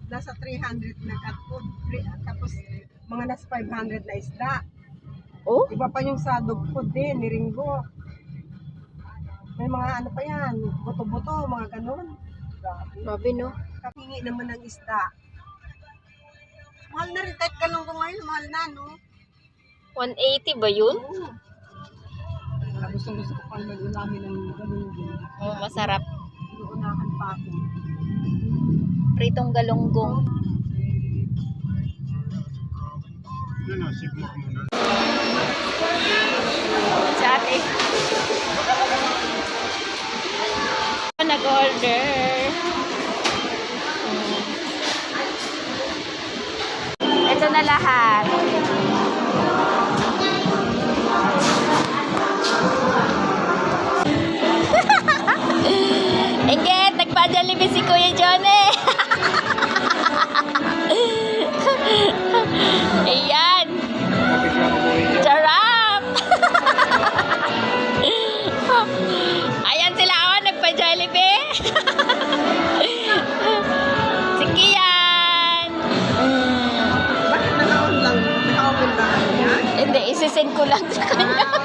nasa 300 na cat food. Tapos mga nasa 500 na isda. Oh? Iba pa yung sa dog food din, ni Ringo. May mga ano pa yan, buto-buto, mga ganun. Grabe, no? Kakingi naman ng isda. Mahal na rin, kahit galunggong ngayon, mahal na, no? 180 ba yun? Oo. Gusto ko pang mag-ulamin ng galunggong. Oh, masarap. Inuunahan pa ako. Pritong galunggong. Sa ate. Nag-order. Ito na lahat. Inget, nagpa-Jollibee si Kuya Johnny. Ayan. Charap. Ayan sila, oh, nagpa-Jollibee. Si Kian. Bakit naka-on lang? Naka-open ba yan? Hindi, isisend ko lang sa kanya.